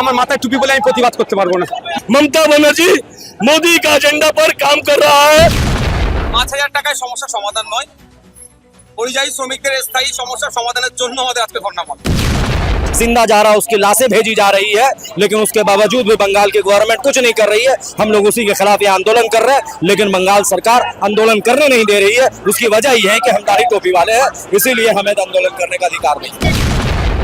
আমার মাথায় টুপি বলে আমি প্রতিবাদ করতে পারবো না। ममता बनर्जी मोदी का एजेंडा पर काम कर रहा है। 5,000 টাকায় সমস্যার সমাধান নয়, পরিযায়ী শ্রমিকদের স্থায়ী সমস্যার সমাধানের জন্য আমাদের আজকে ধর্ণা বন্ধ। जिंदा जा रहा, उसकी लाशें भेजी जा रही है, लेकिन उसके बावजूद भी बंगाल की गवर्नमेंट कुछ नहीं कर रही है। हम लोग उसी के खिलाफ ये आंदोलन कर रहे हैं, लेकिन बंगाल सरकार आंदोलन करने नहीं दे रही है। उसकी वजह यह है कि हम दाढ़ी टोपी वाले हैं, इसीलिए हमें आंदोलन करने का अधिकार नहीं।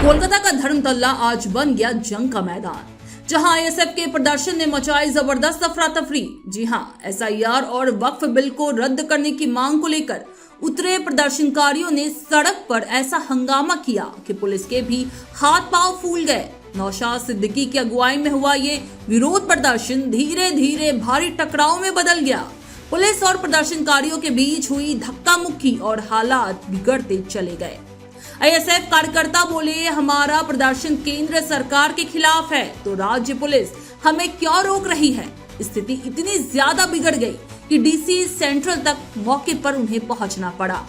कोलकाता का धर्मतल्ला आज बन गया जंग का मैदान, जहां आईएसएफ के प्रदर्शन ने मचाई जबरदस्त अफरा तफरी। जी हां, एसआईआर और वक्फ बिल को रद्द करने की मांग को लेकर उतरे प्रदर्शनकारियों ने सड़क पर ऐसा हंगामा किया कि पुलिस के भी हाथ पांव फूल गए। नौशाद सिद्दीकी की अगुवाई में हुआ ये विरोध प्रदर्शन धीरे धीरे भारी टकराव में बदल गया। पुलिस और प्रदर्शनकारियों के बीच हुई धक्का मुक्की और हालात बिगड़ते चले गए। आईएसएफ कार्यकर्ता बोले, हमारा प्रदर्शन केंद्र सरकार के खिलाफ है तो राज्य पुलिस हमें क्यों रोक रही है। स्थिति इतनी ज्यादा बिगड़ गई कि डीसी सेंट्रल तक मौके पर उन्हें पहुंचना पड़ा।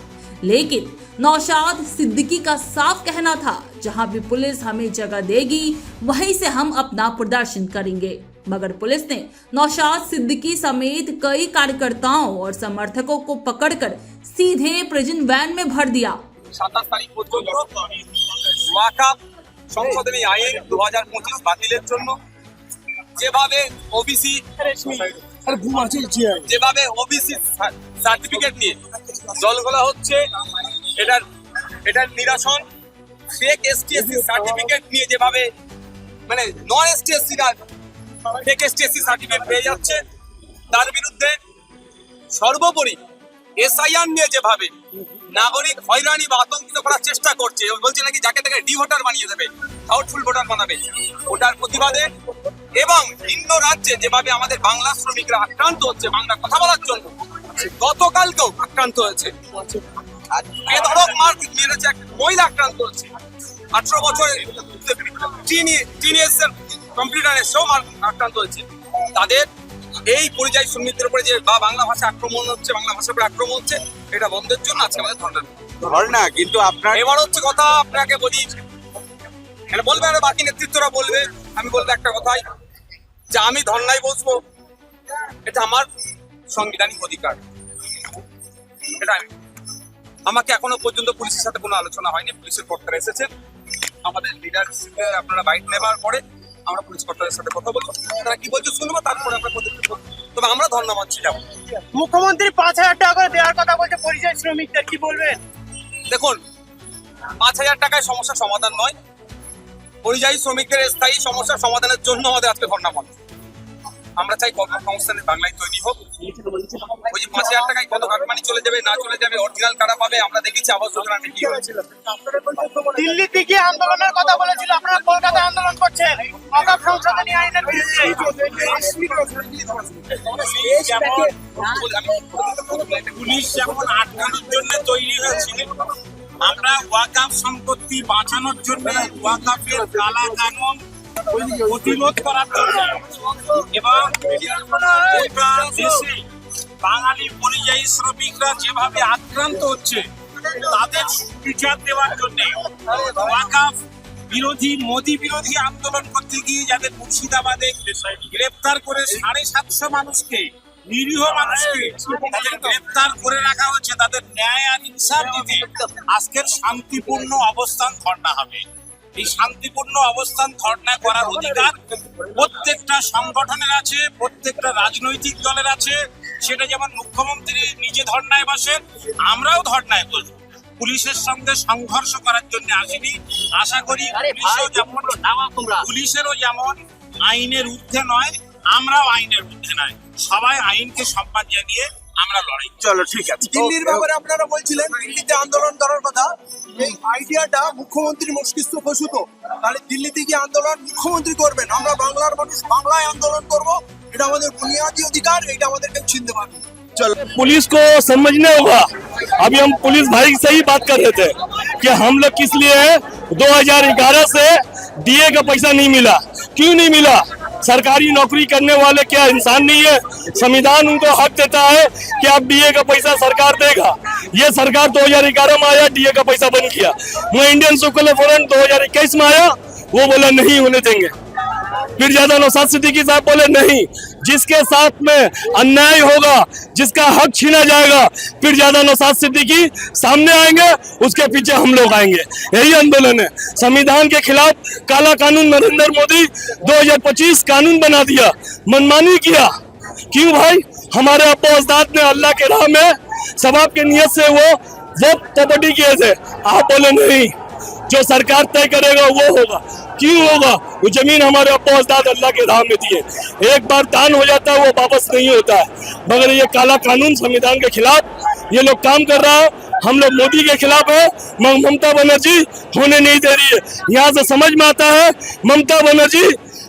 लेकिन नौशाद सिद्दीकी का साफ कहना था, जहां भी पुलिस हमें जगह देगी वहीं से हम अपना प्रदर्शन करेंगे। मगर पुलिस ने नौशाद सिद्दीकी समेत कई कार्यकर्ताओं और समर्थकों को पकड़कर सीधे प्रिजन वैन में भर दिया। 27 তারিখ পর্যন্ত ওয়াকাফ সংশোধনী আইন 2025 বাতিলের জন্য যেভাবে ওবিসি সার্টিফিকেট নিয়ে জলগোলা হচ্ছে, এটার নিরসন, ফেক এসটিএসসি সার্টিফিকেট নিয়ে যেভাবে মানে নন এসটিএসসি ফেক এসটিএসসি সার্টিফিকেট পেয়ে যাচ্ছে, তার বিরুদ্ধে সর্বোপরি এসআইআর নিয়ে যেভাবে নাগরিক হয়রানি বা আতঙ্কিত করার চেষ্টা করছে, বলছে নাকি যাকে তাকে ডি ভোটার বানিয়ে দেবে, ডাউটফুল ভোটার বানাবে, ওটার প্রতিবাদে এবং ভিন্ন রাজ্যে যেভাবে আমাদের বাংলা শ্রমিকরা আক্রান্ত হচ্ছে বাংলা কথা বলার জন্য, গতকালকেও আক্রান্ত হয়েছে, বেধড়ক মার মেরেছে, এক মহিলা আক্রান্ত হচ্ছে, 18 বছরের টিনেজার কম্পিউটার এসেও আক্রান্ত হয়েছে। তাদের এই পরিযায়ী শ্রমিকদের উপরে যে বাংলা ভাষা আক্রমণ হচ্ছে, বাংলা ভাষার উপরে আক্রমণ হচ্ছে, এটা বন্ধের জন্য আজকে আমাদের ধর্ণা। কিন্তু আপনার এবার হচ্ছে কথা, আপনাকে বলি, এটা বলবে আর বাকি নেতৃত্বরা বলবে, আমি বলবো একটা কথাই, যে আমি ধর্ণায় বসবো, এটা আমার সাংবিধানিক অধিকার। এটা আমাকে এখনো পর্যন্ত পুলিশের সাথে কোনো আলোচনা হয়নি। পুলিশের কর্তারা এসেছেন, আমাদের লিডারশিপে আপনারা বাইট নেবার পরে আমরা পুলিশ কর্তাদের সাথে কথা বলবো, তারা কি বলছে শুনবো, তারপরে আমরা পদক্ষেপ করবো। তবে আমরা ধর্ণা মঞ্চে যাবো। মুখ্যমন্ত্রী 5,000 টাকা করে দেওয়ার কথা বলছে পরিযায়ী শ্রমিকদের, কি বলবেন? দেখুন, 5,000 টাকায় সমস্যার সমাধান নয়, পরিযায়ী শ্রমিকদের স্থায়ী সমস্যার সমাধানের জন্য আমাদের আজকে ধর্ণা বন্ধ। আমরা চাই কর্মসংস্থানের বাংলায় তৈরি হোক। ওই যে 5,000 টাকায় কত কাটমানি চলে যাবে না চলে যাবে, অরিজিনাল কারা পাবে, আমরা দেখেছি আবাস যোজনা কি হয়েছিল। দিল্লিতে গিয়ে আন্দোলনের কথা বলেছিল, আপনারা কলকাতায় আন্দোলন করছেন ওয়াকফ সংশোধনী আইনের বিরুদ্ধে। পুলিশ যেমন আটকানোর জন্য তৈরি হয়েছিল, আমরা ওয়াকফ সম্পত্তি বাঁচানোর জন্য, ওয়াকফের কালা কানুন প্রতিরোধ করার জন্য এবং গোটা দেশে বাঙালি পরিযায়ী শ্রমিকরা যেভাবে আক্রান্ত হচ্ছে তাদের বিচার দেওয়ার জন্য ওয়াকফ বিরোধী, মোদী বিরোধী আন্দোলন করতে গিয়ে যাদের মুর্শিদাবাদে গ্রেপ্তার করে 750 মানুষকে, নিরীহ মানুষকে তাদের গ্রেপ্তার করে রাখা হচ্ছে, তাদের ন্যায় আর ইনসাফ দিতে আজকের শান্তিপূর্ণ অবস্থান ধর্ণা হবে। এই শান্তিপূর্ণ অবস্থান ধর্ণা করার অধিকার প্রত্যেকটা সংগঠনের আছে, প্রত্যেকটা রাজনৈতিক দলের আছে। সেটা যেমন মুখ্যমন্ত্রী নিজে ধর্ণায় বসেন, আমরাও ধর্ণায় বসবো। পুলিশের সঙ্গে সংঘর্ষ করার জন্য আসেনি। আশা করি পুলিশেরও যেমন আইনের ঊর্ধ্বে নয়, আমরাও আইনের ঊর্ধ্বে নয়, সবাই আইনকে সম্মান জানিয়ে আমরা লড়াই। চলো ঠিক আছে। দিল্লির ব্যাপারে আপনারা বলছিলেন দিল্লিতে আন্দোলন করার কথা, এই আইডিয়াটা মুখ্যমন্ত্রীর মস্তিষ্ক প্রসূত। তাহলে দিল্লিতে গিয়ে আন্দোলন মুখ্যমন্ত্রী করবেন, আমরা বাংলার মানুষ বাংলায় আন্দোলন করব, এটা আমাদের বুনিয়াদি অধিকার, এটা আমাদেরকে ছিনতে পারবে। चलो, पुलिस को समझना होगा। अभी हम पुलिस भाई से ही बात कर रहे थे कि हम लोग किस लिए 2011 से डीए का पैसा नहीं मिला। क्यों नहीं मिला? सरकारी नौकरी करने वाले क्या इंसान नहीं है? संविधान उनको हक देता है कि आप डीए का पैसा सरकार देगा। ये सरकार 2011 में आया, डीए का पैसा बंद किया। मैं इंडियन सोशल फ्रंट 2021 में आया, वो बोला नहीं होने देंगे। फिर ज्यादा नौशाद सिद्दीकी साहब बोले नहीं, जिसके साथ में अन्याय होगा, जिसका हक छीना जाएगा, फिर ज्यादा नौशाद सिद्दीकी सामने आएंगे, उसके पीछे हम लोग आएंगे। यही आंदोलन है। संविधान के खिलाफ काला कानून नरेंद्र मोदी 2025 कानून बना दिया, मनमानी किया। क्यों भाई? हमारे अब्बा अजदाद ने अल्लाह के राह में सवाब के नियत से वो कबड्डी किए थे। आप बोले नहीं, जो सरकार तय करेगा वो होगा। क्यों होगा? वो जमीन हमारे अब्बा अजदाद अल्लाह के राह में दिए, एक बार दान हो जाता है वो वापस नहीं होता है। मगर ये काला कानून संविधान के खिलाफ ये लोग काम कर रहा है। हम लोग मोदी के खिलाफ है, ममता बनर्जी होने नहीं दे रही है। यहाँ से समझ में आता है ममता बनर्जी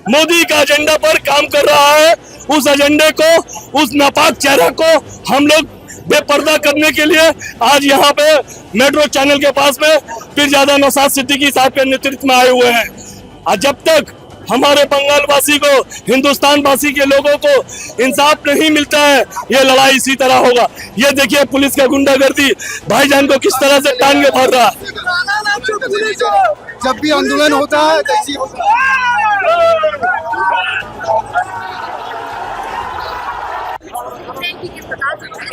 मोदी का एजेंडा पर काम कर रहा है। उस एजेंडे को, उस नापाक चेहरा को हम लोग बेपर्दा करने के लिए आज यहाँ पे मेट्रो चैनल के पास में फिर ज्यादा नौशाद सिद्दीकी साहब के नेतृत्व में आए हुए हैं। और जब तक हमारे बंगाल वासी को, हिंदुस्तान वासी के लोगों को इंसाफ नहीं मिलता है, ये लड़ाई इसी तरह होगा। ये देखिए पुलिस का गुंडागर्दी भाईजान को किस तरह से टांग के भर रहा है। जब भी आंदोलन होता है ऐसी होता है।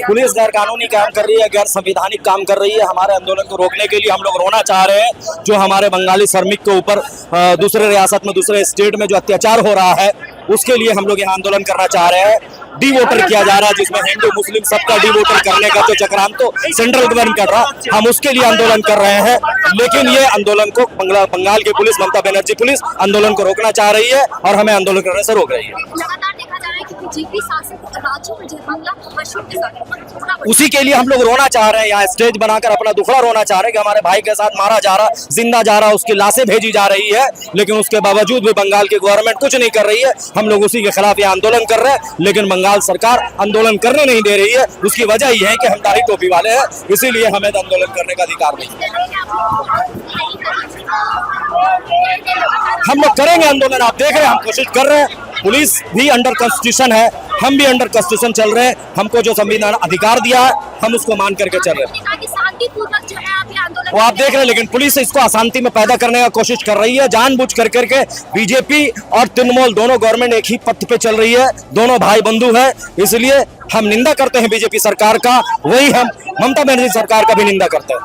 पुलिस गैर कानूनी काम कर रही है, गैर संवैधानिक काम कर रही है। हमारे आंदोलन को रोकने के लिए हम लोग रोना चाह रहे हैं। जो हमारे बंगाली श्रमिक के ऊपर दूसरे रियासत में, दूसरे स्टेट में जो अत्याचार हो रहा है, उसके लिए हम लोग यहाँ आंदोलन करना चाह रहे हैं। डी वोटर किया जा रहा है, जिसमें हिंदू मुस्लिम सबका डी वोटर करने का जो चक्रांत तो सेंट्रल गवर्नमेंट कर रहा, हम उसके लिए आंदोलन कर रहे हैं। लेकिन ये आंदोलन को बंगाल की पुलिस, ममता बनर्जी पुलिस आंदोलन को रोकना चाह रही है और हमें आंदोलन करने से रोक रही है। लगातार देखा जा रहा है कि बीजेपी शासित राज्यों में बांग्ला पशुओं के साथ, उसी के लिए हम लोग रोना चाह रहे हैं। यहाँ स्टेज बनाकर अपना दुखड़ा रोना चाह रहे हैं कि हमारे भाई के साथ मारा जा रहा, जिंदा जा रहा, उसकी लाशें भेजी जा रही है, लेकिन उसके बावजूद भी बंगाल की गवर्नमेंट कुछ नहीं कर रही है। हम लोग उसी के खिलाफ यहाँ आंदोलन कर रहे हैं, लेकिन बंगाल सरकार आंदोलन करने नहीं दे रही है। उसकी वजह यह है कि हम दाढ़ी टोपी वाले हैं, इसीलिए हमें आंदोलन करने का अधिकार नहीं है। हम लोग करेंगे आंदोलन, आप देख रहे हैं, हम कोशिश कर रहे हैं। पुलिस भी अंडर कॉन्स्टिट्यूशन है, हम भी अंडर कॉन्स्टिट्यूशन चल रहे हैं। हमको जो संविधान अधिकार दिया है, हम उसको मान करके चल रहे हैं। वो आप देख रहे हैं, लेकिन पुलिस इसको अशांति में पैदा करने का कोशिश कर रही है, जानबूझ कर करके। बीजेपी और तृणमूल दोनों गवर्नमेंट एक ही पथ पे चल रही है, दोनों भाई बंधु है। इसलिए हम निंदा करते हैं बीजेपी सरकार का, वही हम ममता बनर्जी सरकार का भी निंदा करते हैं।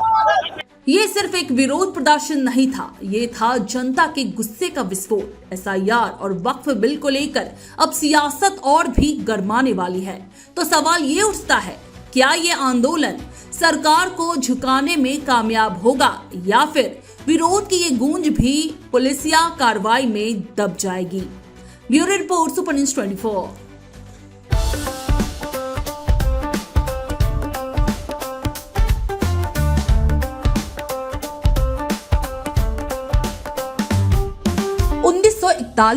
ये सिर्फ एक विरोध प्रदर्शन नहीं था, ये था जनता के गुस्से का विस्फोट। एसआईआर और वक्फ बिल को लेकर अब सियासत और भी गरमाने वाली है। तो सवाल ये उठता है, क्या ये आंदोलन सरकार को झुकाने में कामयाब होगा या फिर विरोध की ये गूंज भी पुलिसिया कार्रवाई में दब जाएगी? Bureau report, super news 24।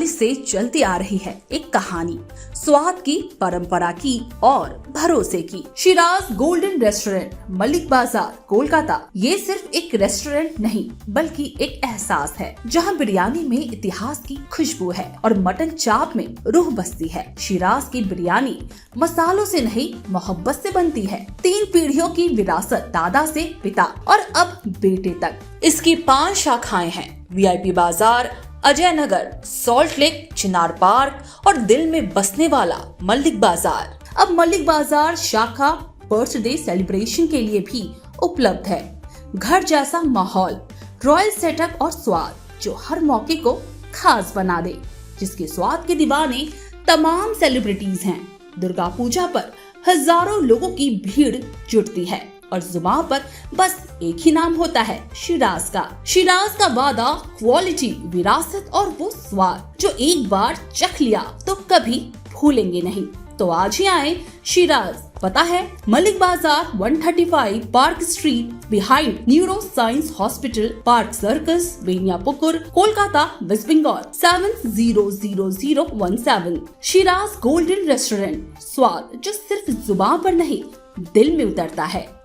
से चलती आ रही है एक कहानी, स्वाद की, परंपरा की और भरोसे की। शिराज गोल्डन रेस्टोरेंट, मलिक बाजार, कोलकाता। ये सिर्फ एक रेस्टोरेंट नहीं, बल्कि एक एहसास है, जहां बिरयानी में इतिहास की खुशबू है और मटन चाप में रूह बसती है। शिराज की बिरयानी मसालों से नहीं, मोहब्बत से बनती है। 3 पीढ़ियों की विरासत, दादा से पिता और अब बेटे तक। इसकी 5 शाखाएं हैं, वीआईपी बाजार, अजय नगर, सॉल्ट लेक, चिनार पार्क और दिल में बसने वाला मलिक बाजार। अब मलिक बाजार शाखा बर्थडे सेलिब्रेशन के लिए भी उपलब्ध है। घर जैसा माहौल, रॉयल सेटअप और स्वाद जो हर मौके को खास बना दे, जिसके स्वाद के दीवाने तमाम सेलिब्रिटीज हैं। दुर्गा पूजा पर हजारों लोगों की भीड़ जुटती है और जुबान पर बस एक ही नाम होता है, शिराज का। शिराज का वादा, क्वालिटी, विरासत और वो स्वाद जो एक बार चख लिया तो कभी भूलेंगे नहीं। तो आज ही आए शिराज। पता है Mallick Bazar, 135 Park Street, behind neuro science hospital, Park Circus, Beniapukur, Kolkata, West Bengal 700017। Shiraz Golden Restaurant, स्वाद जो सिर्फ जुबान पर नहीं, दिल में उतरता है।